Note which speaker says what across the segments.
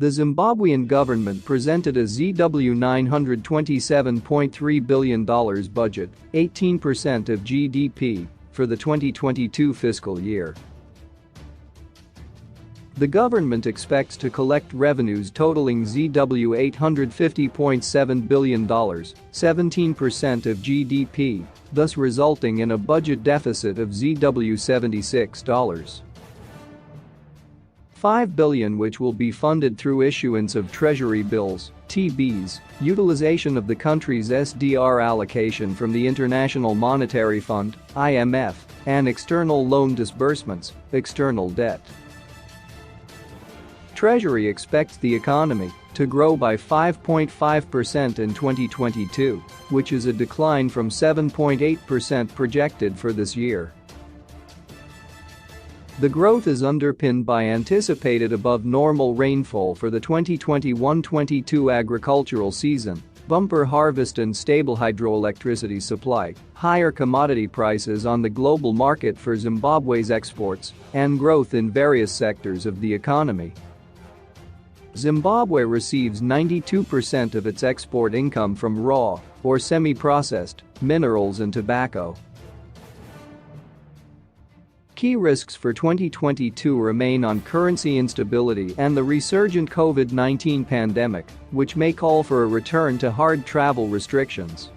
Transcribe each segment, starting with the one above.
Speaker 1: The Zimbabwean government presented a ZW $927.3 billion budget, 18% of GDP, for the 2022 fiscal year. The government expects to collect revenues totaling ZW $850.7 billion, 17% of GDP, thus resulting in a budget deficit of ZW $76.5 billion, which will be funded through issuance of treasury bills, TBs, utilization of the country's SDR allocation from the International Monetary Fund, IMF, and external loan disbursements, external debt. Treasury expects the economy to grow by 5.5% in 2022, which is a decline from 7.8% projected for this year. The growth is underpinned by anticipated above-normal rainfall for the 2021-22 agricultural season, bumper harvest and stable hydroelectricity supply, higher commodity prices on the global market for Zimbabwe's exports, and growth in various sectors of the economy. Zimbabwe receives 92% of its export income from raw, or semi-processed, minerals and tobacco. Key risks for 2022 remain on currency instability and the resurgent COVID-19 pandemic, which may call for a return to hard travel restrictions.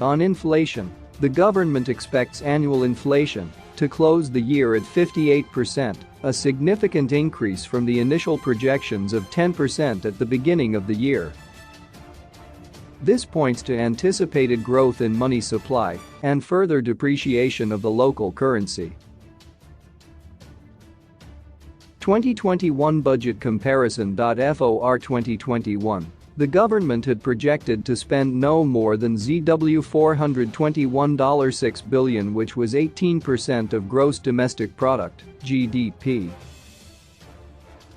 Speaker 1: On inflation, the government expects annual inflation to close the year at 58%, a significant increase from the initial projections of 10% at the beginning of the year. This points to anticipated growth in money supply and further depreciation of the local currency. 2021 Budget Comparison. For 2021, the government had projected to spend no more than ZW $421.6 billion, which was 18% of gross domestic product, GDP.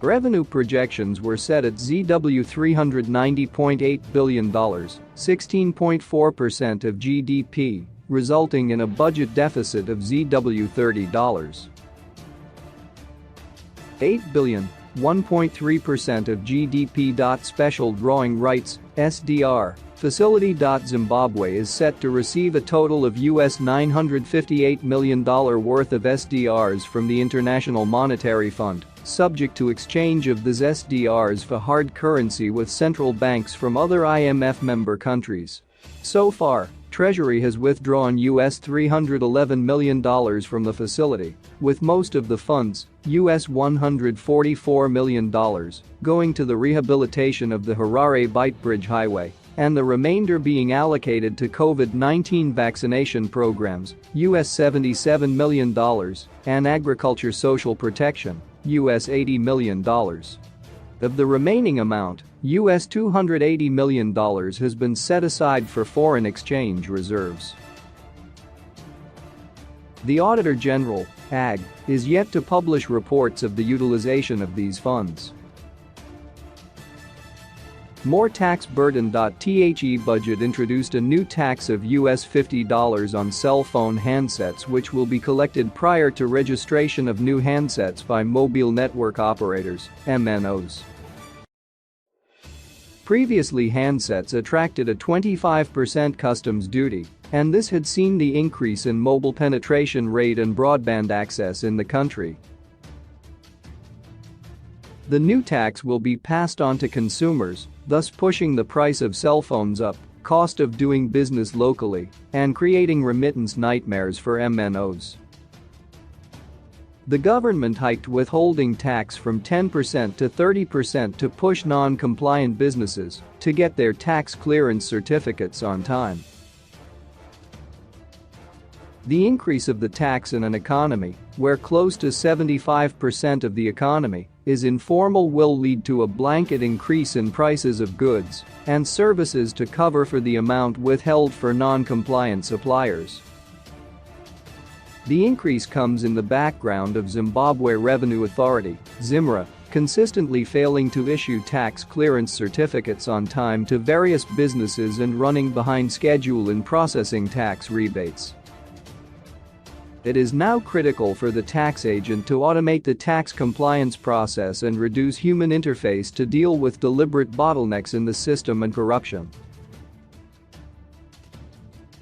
Speaker 1: Revenue projections were set at ZW $390.8 billion, 16.4% of GDP, resulting in a budget deficit of ZW $30.8 billion, 1.3% of GDP. Special Drawing Rights (SDR) Facility. Zimbabwe is set to receive a total of US $958 million worth of SDRs from the International Monetary Fund, subject to exchange of these SDRs for hard currency with central banks from other IMF member countries. So far, Treasury has withdrawn US $311 million from the facility, with most of the funds, US $144 million, going to the rehabilitation of the Harare-Bite Bridge Highway, and the remainder being allocated to COVID-19 vaccination programs, US $77 million, and agriculture social protection, US $80 million. Of the remaining amount, US $280 million has been set aside for foreign exchange reserves. The Auditor General, AG, is yet to publish reports of the utilization of these funds. More tax burden. The budget introduced a new tax of US $50 on cell phone handsets, which will be collected prior to registration of new handsets by mobile network operators, MNOs. Previously, handsets attracted a 25% customs duty, and this had seen the increase in mobile penetration rate and broadband access in the country. The new tax will be passed on to consumers, thus pushing the price of cell phones up, cost of doing business locally, and creating remittance nightmares for MNOs. The government hiked withholding tax from 10% to 30% to push non-compliant businesses to get their tax clearance certificates on time. The increase of the tax in an economy where close to 75% of the economy is informal will lead to a blanket increase in prices of goods and services to cover for the amount withheld for non-compliant suppliers. The increase comes in the background of Zimbabwe Revenue Authority, ZIMRA, consistently failing to issue tax clearance certificates on time to various businesses and running behind schedule in processing tax rebates. It is now critical for the tax agent to automate the tax compliance process and reduce human interface to deal with deliberate bottlenecks in the system and corruption.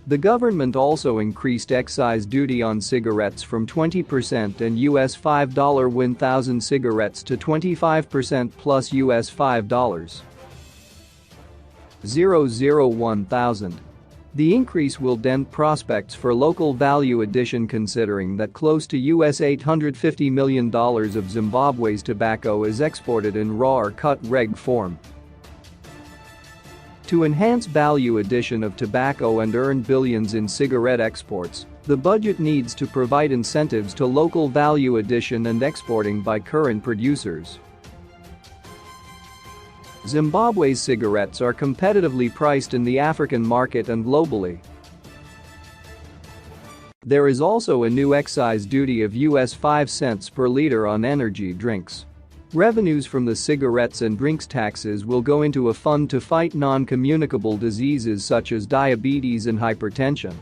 Speaker 1: The government also increased excise duty on cigarettes from 20% and US $5 1,000 cigarettes to 25% plus US $5.00 The increase will dent prospects for local value addition, considering that close to US $850 million of Zimbabwe's tobacco is exported in raw or cut reg form. To enhance value addition of tobacco and earn billions in cigarette exports, the budget needs to provide incentives to local value addition and exporting by current producers. Zimbabwe's cigarettes are competitively priced in the African market and globally. There is also a new excise duty of US 5 cents per liter on energy drinks. Revenues from the cigarettes and drinks taxes will go into a fund to fight non-communicable diseases such as diabetes and hypertension.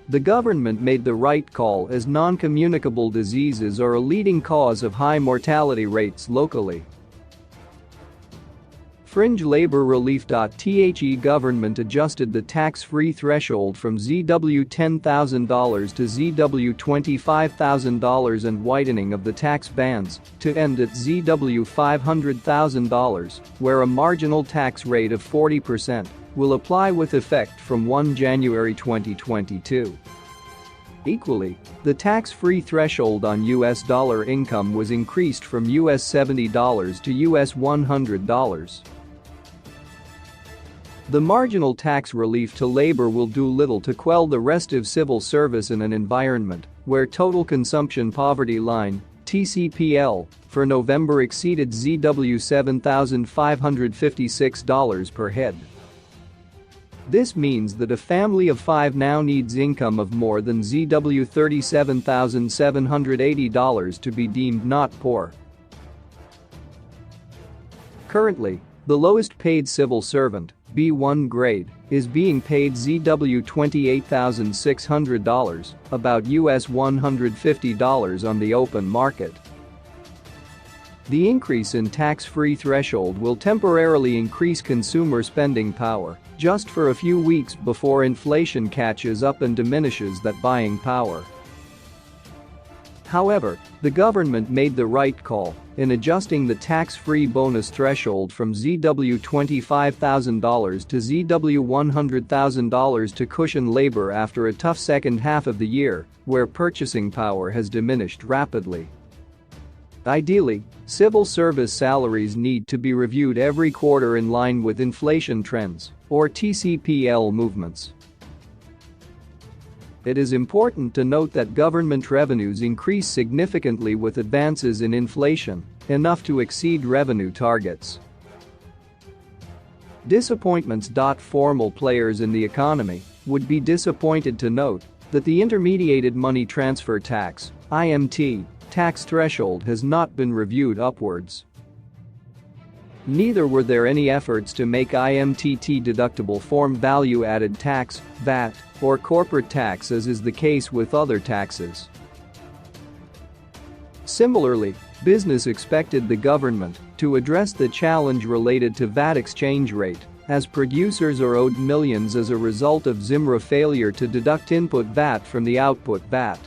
Speaker 1: The government made the right call, as non-communicable diseases are a leading cause of high mortality rates locally. Fringe labor relief. The government adjusted the tax-free threshold from ZW $10,000 to ZW $25,000 and widening of the tax bands to end at ZW $500,000, where a marginal tax rate of 40% will apply with effect from 1 January 2022. Equally, the tax-free threshold on US dollar income was increased from US $70 to US $100. The marginal tax relief to labor will do little to quell the restive civil service in an environment where total consumption poverty line (TCPL) for November exceeded ZW $7,556 per head. This means that a family of 5 now needs income of more than ZW $37,780 to be deemed not poor. Currently, the lowest paid civil servant, B1 grade, is being paid ZW $28,600, about US $150 on the open market. The increase in tax-free threshold will temporarily increase consumer spending power, just for a few weeks before inflation catches up and diminishes that buying power. However, the government made the right call in adjusting the tax-free bonus threshold from ZW $25,000 to ZW $100,000 to cushion labor after a tough second half of the year, where purchasing power has diminished rapidly. Ideally, civil service salaries need to be reviewed every quarter in line with inflation trends, or TCPL movements. It is important to note that government revenues increase significantly with advances in inflation, enough to exceed revenue targets. Disappointments. Formal players in the economy would be disappointed to note that the intermediated money transfer tax (IMT) tax threshold has not been reviewed upwards. Neither were there any efforts to make IMT deductible from value-added tax, VAT, or corporate tax, as is the case with other taxes. Similarly, business expected the government to address the challenge related to VAT exchange rate, as producers are owed millions as a result of ZIMRA failure to deduct input VAT from the output VAT.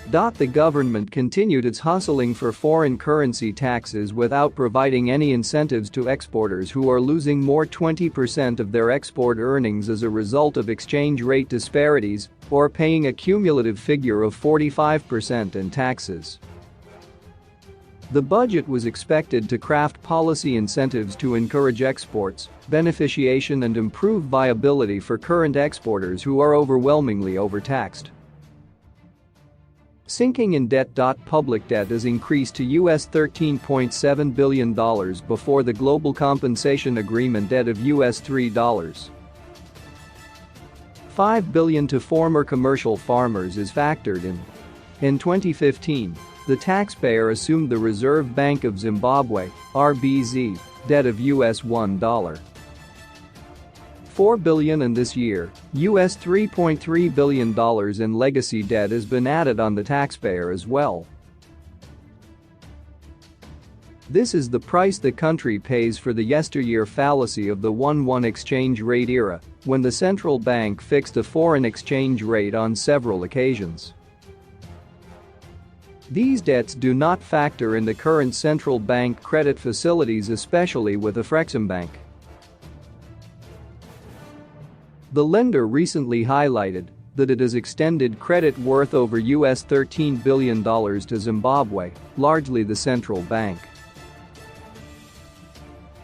Speaker 1: The government continued its hustling for foreign currency taxes without providing any incentives to exporters who are losing more 20% of their export earnings as a result of exchange rate disparities, or paying a cumulative figure of 45% in taxes. The budget was expected to craft policy incentives to encourage exports, beneficiation and improve viability for current exporters who are overwhelmingly overtaxed. Sinking in debt. Public debt has increased to US $13.7 billion before the Global Compensation Agreement debt of US $3.5 billion to former commercial farmers is factored in. In 2015, the taxpayer assumed the Reserve Bank of Zimbabwe (RBZ) debt of US $1.5 $4 billion in this year, US $3.3 billion in legacy debt has been added on the taxpayer as well. This is the price the country pays for the yesteryear fallacy of the 1-1 exchange rate era, when the central bank fixed a foreign exchange rate on several occasions. These debts do not factor in the current central bank credit facilities, especially with Afreximbank. The lender recently highlighted that it has extended credit worth over US $13 billion to Zimbabwe, largely the central bank.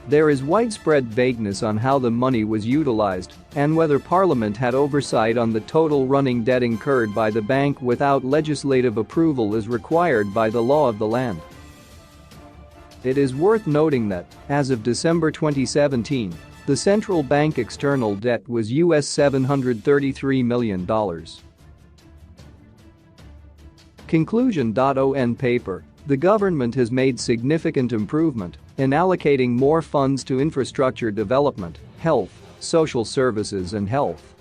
Speaker 1: There is widespread vagueness on how the money was utilized and whether Parliament had oversight on the total running debt incurred by the bank without legislative approval as required by the law of the land. It is worth noting that, as of December 2017, the central bank external debt was US $733 million. Conclusion. On paper, the government has made significant improvement in allocating more funds to infrastructure development, health, social services and health.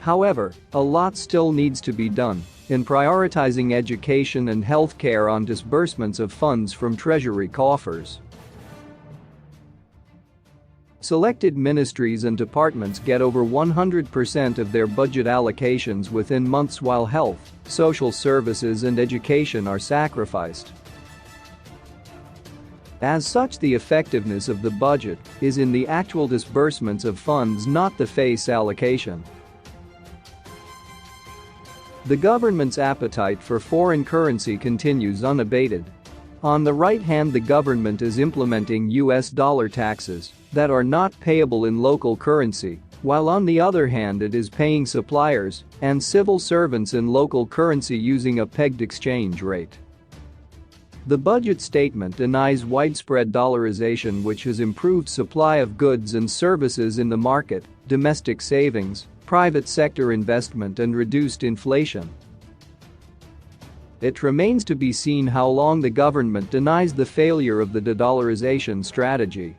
Speaker 1: However, a lot still needs to be done in prioritizing education and healthcare on disbursements of funds from treasury coffers. Selected ministries and departments get over 100% of their budget allocations within months, while health, social services and education are sacrificed. As such, the effectiveness of the budget is in the actual disbursements of funds, not the face allocation. The government's appetite for foreign currency continues unabated. On the right hand, the government is implementing US dollar taxes that are not payable in local currency, while on the other hand it is paying suppliers and civil servants in local currency using a pegged exchange rate. The budget statement denies widespread dollarization, which has improved supply of goods and services in the market, domestic savings, private sector investment and reduced inflation. It remains to be seen how long the government denies the failure of the de-dollarization strategy.